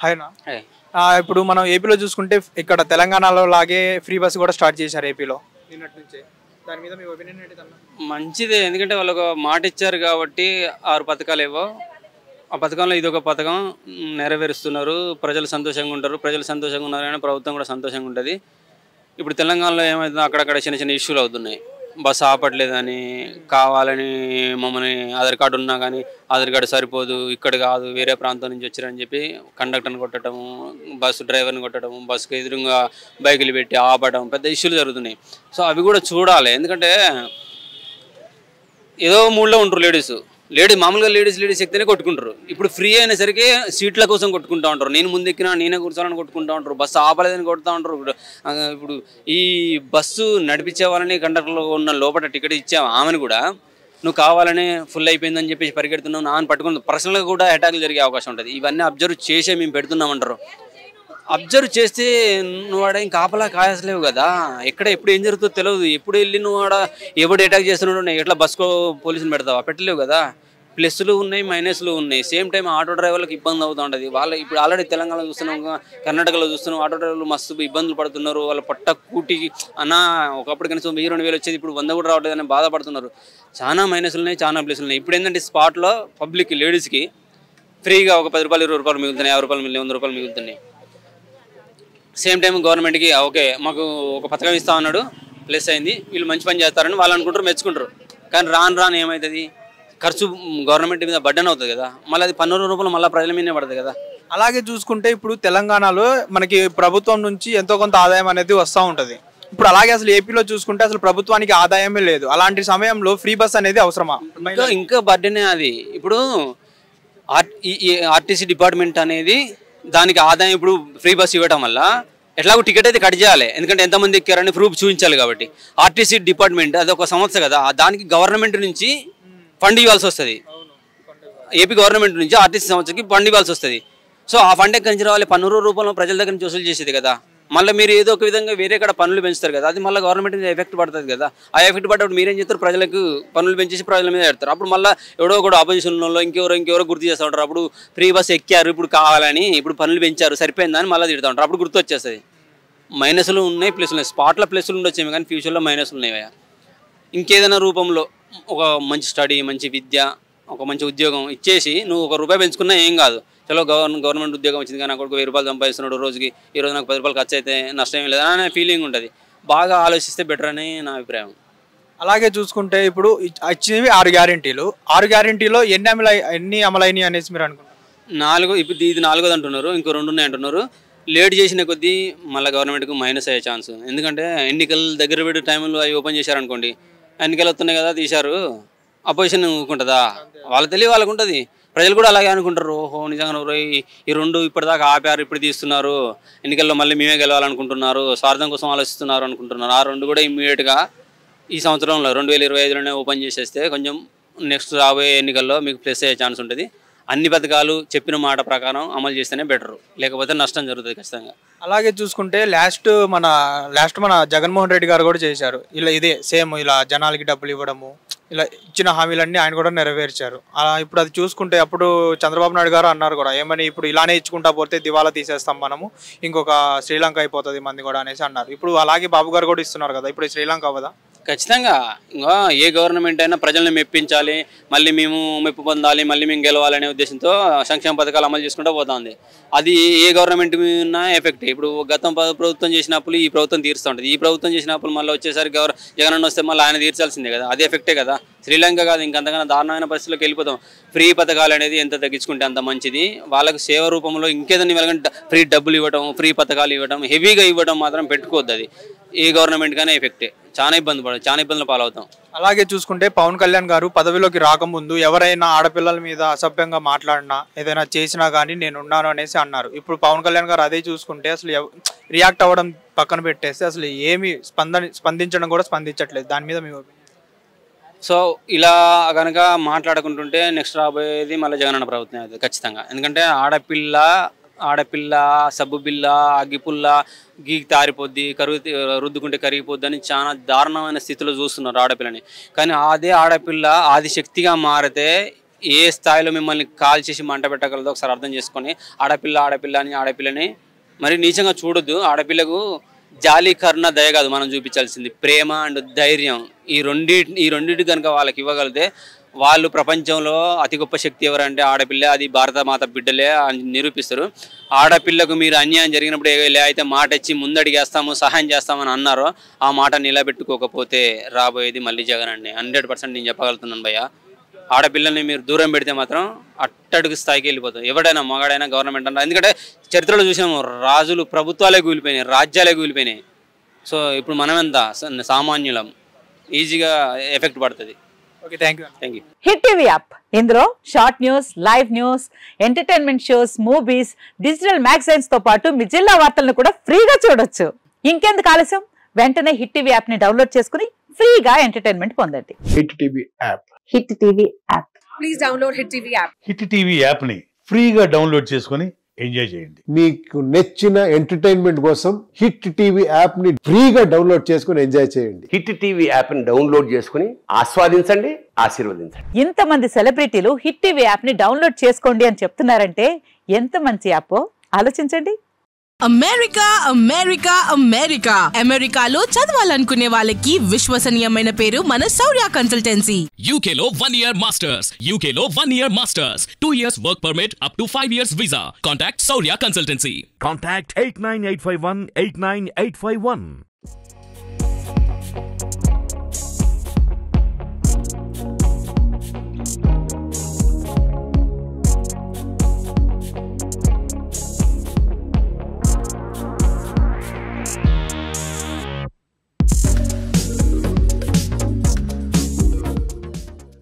హాయ్నా hi. ఇప్పుడు మనం ఏపీలో చూసుకుంటే ఇక్కడ తెలంగాణలో లాగే ఫ్రీ బస్ కూడా స్టార్ట్ చేశారు ఏపీలో నిన్నటి నుంచే. దాని మీద మీ ఒపీనియన్ ఏంటి అన్న? మంచిదే, ఎందుకంటే వాళ్ళు ఒక మాట ఇచ్చారు కాబట్టి 6 పథకాలు ఏవో ఆ పథకంలో ఇదొక పథకం నెరవేరుస్తున్నారు. ప్రజలు సంతోషంగా ఉంటారు. ప్రజలు సంతోషంగా ఉన్నారని ప్రభుత్వం కూడా సంతోషంగా ఉంటుంది. ఇప్పుడు తెలంగాణలో ఏమవుతుందో అక్కడక్కడ చిన్న చిన్న ఇష్యూలు అవుతున్నాయి. బస్సు ఆపట్లేదని, కావాలని మమ్మల్ని ఆధార్ కార్డు ఉన్నా కానీ ఆధార్ కార్డు సరిపోదు, ఇక్కడ కాదు వేరే ప్రాంతం నుంచి వచ్చారని చెప్పి కండక్టర్ని కొట్టడము, బస్సు డ్రైవర్ని కొట్టడము, బస్సుకు ఎదురుగా బైకులు పెట్టి ఆపడం, పెద్ద ఇష్యూలు జరుగుతున్నాయి. సో అవి కూడా చూడాలి. ఎందుకంటే ఏదో మూడ్లో ఉంటారు మామూలుగా లేడీస్ ఎక్కితేనే కొట్టుకుంటారు. ఇప్పుడు ఫ్రీ అయినసరికి సీట్ల కోసం కొట్టుకుంటూ ఉంటారు. నేను ముందెక్కినా నేనే కూర్చోవాలని కొట్టుకుంటూ ఉంటారు. బస్సు ఆపలేదని కొడుతూ ఉంటారు. ఇప్పుడు ఈ బస్సు నడిపించే వాళ్ళని కండక్టర్లో ఉన్న లోపల టికెట్ ఇచ్చే ఆమెను కూడా నువ్వు కావాలనే ఫుల్ అయిపోయిందని చెప్పేసి పరిగెడుతున్నావు నాన్న పట్టుకుని పర్సనల్గా కూడా అటాక్లు జరిగే అవకాశం ఉంటుంది. ఇవన్నీ అబ్జర్వ్ చేసే మేము పెడుతున్నామంటారు. అబ్జర్వ్ చేస్తే నువ్వు ఆడ ఇంకా ఆపలా కాయసలేవు కదా. ఎప్పుడు ఏం జరుగుతుందో తెలియదు. ఎప్పుడు వెళ్ళి నువ్వు ఆడ ఎవడు అటాక్ చేస్తున్నాడు ఎట్లా బస్కో పోలీసులు పెడతావా? పెట్టలేవు కదా. ప్లస్లు ఉన్నాయి, మైనస్లు ఉన్నాయి. సేమ్ టైం ఆటో డ్రైవర్లకు ఇబ్బంది అవుతూ ఉంటుంది. వాళ్ళు ఇప్పుడు ఆల్రెడీ తెలంగాణలో చూస్తున్నాం, కర్ణాటకలో చూస్తున్నాం, ఆటో డ్రైవర్లు మస్తు ఇబ్బందులు పడుతున్నారు. వాళ్ళ పట్ట కూటికి అన్న ఒకప్పుడు కనీసం 1000-2000 వచ్చేది, ఇప్పుడు 100 కూడా రావట్లేదని బాధపడుతున్నారు. చాలా మైనస్లు ఉన్నాయి, చాలా ప్లస్లు ఉన్నాయి. ఇప్పుడు ఏంటంటే స్పాట్లో పబ్లిక్ లేడీస్కి ఫ్రీగా ఒక 10 రూపాయలు 20 రూపాయలు మిగులుతున్నాయి, 50 రూపాయలు 100 రూపాయలు మిగులుతున్నాయి. సేమ్ టైం గవర్నమెంట్కి ఓకే మాకు ఒక పథకం ఇస్తా ఉన్నాడు, ప్లస్ అయింది, వీళ్ళు మంచి పని చేస్తారని వాళ్ళు అనుకుంటారు, మెచ్చుకుంటారు. కానీ రాను ఏమవుతుంది, ఖర్చు గవర్నమెంట్ మీద బడ్డన్ అవుతుంది కదా. మళ్ళీ అది 12 రూపాయలు మళ్ళీ ప్రజల మీదనే పడుతుంది కదా. అలాగే చూసుకుంటే ఇప్పుడు తెలంగాణలో మనకి ప్రభుత్వం నుంచి ఎంతో కొంత ఆదాయం అనేది వస్తూ ఉంటుంది. ఇప్పుడు అలాగే అసలు ఏపీలో చూసుకుంటే అసలు ప్రభుత్వానికి ఆదాయమే లేదు. అలాంటి సమయంలో ఫ్రీ బస్ అనేది అవసరమా? ఇంకా బడ్డనే అది. ఇప్పుడు ఆర్టీసీ డిపార్ట్మెంట్ అనేది దానికి ఆదాయం ఇప్పుడు ఫ్రీ బస్ ఇవ్వడం వల్ల ఎట్లాగో టికెట్ అయితే కట్ చేయాలి. ఎందుకంటే ఎంతమంది ఎక్కారని ప్రూఫ్ చూపించాలి కాబట్టి. ఆర్టీసీ డిపార్ట్మెంట్ అది ఒక సంస్థ కదా, దానికి గవర్నమెంట్ నుంచి ఫండ్ ఇవ్వాల్సి వస్తుంది. ఏపీ గవర్నమెంట్ నుంచి ఆర్టీసీ సంస్థకి ఫండ్ ఇవ్వాల్సి వస్తుంది. సో ఆ ఫండ్ ఎక్కడి నుంచి రావాలి? 12 రూపాయలు ప్రజల దగ్గర నుంచి వసూలు చేసేది కదా. మళ్ళీ మీరు ఏదో ఒక విధంగా వేరే కాడ పన్నులు పెంచుతారు కదా, అది మళ్ళీ గవర్నమెంట్ మీద ఎఫెక్ట్ పడుతుంది కదా. ఆ ఎఫెక్ట్ పడ్డప్పుడు మీరేం చేస్తారు? ప్రజలకు పన్నులు పెంచేసి ప్రజల మీద పెడతారు. అప్పుడు మళ్ళీ ఎవడో కూడా ఆపోజిషన్లో ఇంకెవరో గుర్తు చేస్తూ ఉంటారు. అప్పుడు ఫ్రీ బస్ ఎక్కారు, ఇప్పుడు కావాలని ఇప్పుడు పన్నులు పెంచారు సరిపోయిందని మళ్ళీ తిడుతూ ఉంటారు. అప్పుడు గుర్తు వచ్చేస్తుంది. మైనస్లు ఉన్నాయి, ప్లస్లు ఉన్నాయి. స్పాట్లో ప్లస్లు ఉండొచ్చేమో కానీ ఫ్యూచర్లో మైనస్లు ఉన్నాయి. ఇంకేదైనా రూపంలో ఒక మంచి స్టడీ, మంచి విద్య, ఒక మంచి ఉద్యోగం ఇచ్చేసి నువ్వు ₹1 పెంచుకున్నా ఏం కాదు. చలో గవర్నమెంట్ ఉద్యోగం వచ్చింది కానీ నాకు ₹1000 సంపాదిస్తున్నాడు రోజుకి, ఈరోజు నాకు ₹10 ఖర్చు అయితే నష్టం ఏం లేదు అనే ఫీలింగ్ ఉంటుంది. బాగా ఆలోచిస్తే బెటర్ అని నా అభిప్రాయం. అలాగే చూసుకుంటే ఇప్పుడు ఇచ్చినవి 6 గ్యారెంటీలు. 6 గ్యారెంటీలో ఎన్ని అమలైనవి అనేసి మీరు అనుకుంటారు? 4. ఇప్పుడు ఇది 4ది అంటున్నారు, ఇంకో 2 ఉన్నాయి అంటున్నారు. లేట్ చేసిన కొద్దీ మళ్ళీ గవర్నమెంట్కి మైనస్ అయ్యే ఛాన్స్. ఎందుకంటే ఎన్నికలు దగ్గర పెట్టి టైంలో అవి ఓపెన్ చేశారనుకోండి, ఎన్నికలు వస్తున్నాయి కదా తీశారు, అపోజిషన్ ఊరుకుంటుందా? వాళ్ళ తెలివి వాళ్ళకు ఉంటుంది. ప్రజలు కూడా అలాగే అనుకుంటారు, ఓహో నిజంగా ఈ 2 ఇప్పటిదాకా ఆపారు, ఇప్పుడు తీస్తున్నారు, ఎన్నికల్లో మళ్ళీ మేమే గెలవాలనుకుంటున్నారు, స్వార్థం కోసం ఆలోచిస్తున్నారు అనుకుంటున్నారు. ఆ 2 కూడా ఇమ్మీడియట్గా ఈ సంవత్సరంలో 2025లోనే ఓపెన్ చేసేస్తే కొంచెం నెక్స్ట్ రాబోయే ఎన్నికల్లో మీకు ప్లస్ అయ్యే ఛాన్స్ ఉంటుంది. అన్ని పథకాలు చెప్పిన మాట ప్రకారం అమలు చేస్తేనే బెటరు, లేకపోతే నష్టం జరుగుతుంది ఖచ్చితంగా. అలాగే చూసుకుంటే లాస్ట్ మన జగన్మోహన్ రెడ్డి గారు కూడా చేశారు ఇలా, ఇదే సేమ్ ఇలా జనాలకి డబ్బులు ఇవ్వడము, ఇలా ఇచ్చిన హామీలన్నీ ఆయన కూడా నెరవేర్చారు. అలా ఇప్పుడు అది చూసుకుంటే అప్పుడు చంద్రబాబు నాయుడు గారు అన్నారు కూడా, ఏమని ఇప్పుడు ఇలానే ఇచ్చుకుంటా పోతే దివాలా తీసేస్తాం మనము, ఇంకొక శ్రీలంక అయిపోతుంది మంది కూడా అనేసి అన్నారు. ఇప్పుడు అలాగే బాబు గారు కూడా ఇస్తున్నారు కదా, ఇప్పుడు శ్రీలంక అవ్వదా? ఖచ్చితంగా. ఇంకా ఏ గవర్నమెంట్ అయినా ప్రజల్ని మెప్పించాలి, మళ్ళీ మేము మెప్పు పొందాలి, మళ్ళీ మేము గెలవాలనే ఉద్దేశంతో సంక్షేమ పథకాలు అమలు చేసుకుంటూ పోతుంది. అది ఏ గవర్నమెంట్ మీద ఎఫెక్ట్. ఇప్పుడు గతం ప్రభుత్వం చేసిన అప్పులు ఈ ప్రభుత్వం తీరుస్తూ ఉంటుంది, ఈ ప్రభుత్వం చేసిన అప్పులు మళ్ళీ వచ్చేసరికి జగన్ వస్తే మళ్ళీ ఆయన తీర్చాల్సిందే కదా, అది ఎఫెక్టే కదా. శ్రీలంక కాదు ఇంకంతకన్నా దారుణమైన పరిస్థితుల్లోకి వెళ్ళిపోతాం. ఫ్రీ పథకాలు అనేది ఎంత తగ్గించుకుంటే అంత మంచిది. వాళ్ళకు సేవ రూపంలో ఇంకేదన్నా ఇవ్వాలంటే ఫ్రీ డబ్బులు ఇవ్వడం, ఫ్రీ పథకాలు ఇవ్వడం, హెవీగా ఇవ్వడం మాత్రం పెట్టుకోవద్దు. అది ఏ గవర్నమెంట్ కానీ ఎఫెక్టే. చాలా ఇబ్బందులు పాలవుతాం. అలాగే చూసుకుంటే పవన్ కళ్యాణ్ గారు పదవిలోకి రాకముందు ఎవరైనా ఆడపిల్లల మీద అసభ్యంగా మాట్లాడినా ఏదైనా చేసినా కానీ నేను ఉన్నాను అనేసి అన్నారు. ఇప్పుడు పవన్ కళ్యాణ్ గారు అదే చూసుకుంటే అసలు రియాక్ట్ అవ్వడం పక్కన పెట్టేస్తే అసలు ఏమి స్పందించడం కూడా స్పందించట్లేదు. దాని మీద మీ ఒపీనియన్? సో ఇలా కనుక మాట్లాడుకుంటుంటే నెక్స్ట్ రాబోయేది మళ్ళీ జగనన్న ప్రభుత్వం అది ఖచ్చితంగా. ఎందుకంటే ఆడపిల్ల సబ్బు బిల్ల అగ్గిపుల్ల గీకి తారిపోద్ది, రుద్దుకుంటే కరిగిపోద్ది అని చాలా దారుణమైన స్థితిలో చూస్తున్నారు ఆడపిల్లని. కానీ అదే ఆడపిల్ల ఆదిశక్తిగా మారితే ఏ స్థాయిలో మిమ్మల్ని కాల్ చేసి మంట పెట్టగలదో ఒకసారి అర్థం చేసుకొని ఆడపిల్లని మరి నీచంగా చూడొద్దు. ఆడపిల్లకు జాలి, కరుణ, దయ కాదు మనం చూపించాల్సింది, ప్రేమ అండ్ ధైర్యం. ఈ రెండింటి కనుక వాళ్ళకి ఇవ్వగలిగితే వాళ్ళు ప్రపంచంలో అతి గొప్ప శక్తి ఎవరంటే ఆడపిల్ల, అది భారతమాత బిడ్డలే అని నిరూపిస్తారు. ఆడపిల్లకు మీరు అన్యాయం జరిగినప్పుడు అయితే మాట ఇచ్చి ముందడిగేస్తాము, సహాయం చేస్తామని అన్నారో ఆ మాట నిలబెట్టుకోకపోతే రాబోయేది మళ్ళీ జగన్ అండి. 100% నేను చెప్పగలుగుతున్నాను భయ్య. ఆడపిల్లల్ని మీరు దూరం పెడితే మాత్రం అట్టడుగు స్థాయికి వెళ్ళిపోతాం. ఎవడైనా మగాడైనా గవర్నమెంట్ అన్నారు. ఎందుకంటే చరిత్రలో చూసాము, రాజులు ప్రభుత్వాలే కూలిపోయినాయి, రాజ్యాలే కూలిపోయినాయి. సో ఇప్పుడు మనం ఎంత సామాన్యులం, ఈజీగా ఎఫెక్ట్ పడుతుంది. Okay, thank you. Hit TV app, ఇందులో short news, live news, entertainment shows, movies, digital magazines తో పాటు మీ జిల్లా వార్తలను కూడా ఫ్రీగా చూడొచ్చు. ఇంకెందుకు ఆలస్యం, వెంటనే హిట్ టీవీ యాప్ ని డౌన్లోడ్ చేసుకుని ఫ్రీగా ఎంటర్టైన్మెంట్ పొందండి. Hit TV app. Hit TV app. Please download hit TV app. Hit TV app ని ఫ్రీగా డౌన్లోడ్ చేసుకుని ఎంజాయ్ చేయండి. మీకు నచ్చిన ఎంటర్టైన్మెంట్ కోసం హిట్ టీవీ యాప్ ని ఫ్రీగా డౌన్లోడ్ చేసుకుని ఎంజాయ్ చేయండి. హిట్ టీవీ యాప్ ని డౌన్లోడ్ చేసుకుని ఆస్వాదించండి, ఆశీర్వదించండి. ఇంతమంది సెలబ్రిటీలు హిట్ టీవీ యాప్ ని డౌన్లోడ్ చేసుకోండి అని చెప్తున్నారంటే ఎంత మంచి యాప్ ఆలోచించండి. అమెరికా అమెరికా అమెరికా అమెరికాలో చదవాలనుకునే వాళ్ళకి విశ్వసనీయమైన పేరు మన శౌర్య కన్సల్టెన్సీ. UK లో 1 year masters, UK లో 1 year masters, 2 years work permit up to 5 years visa. Contact Saurya Consultancy. Contact 89851 89851.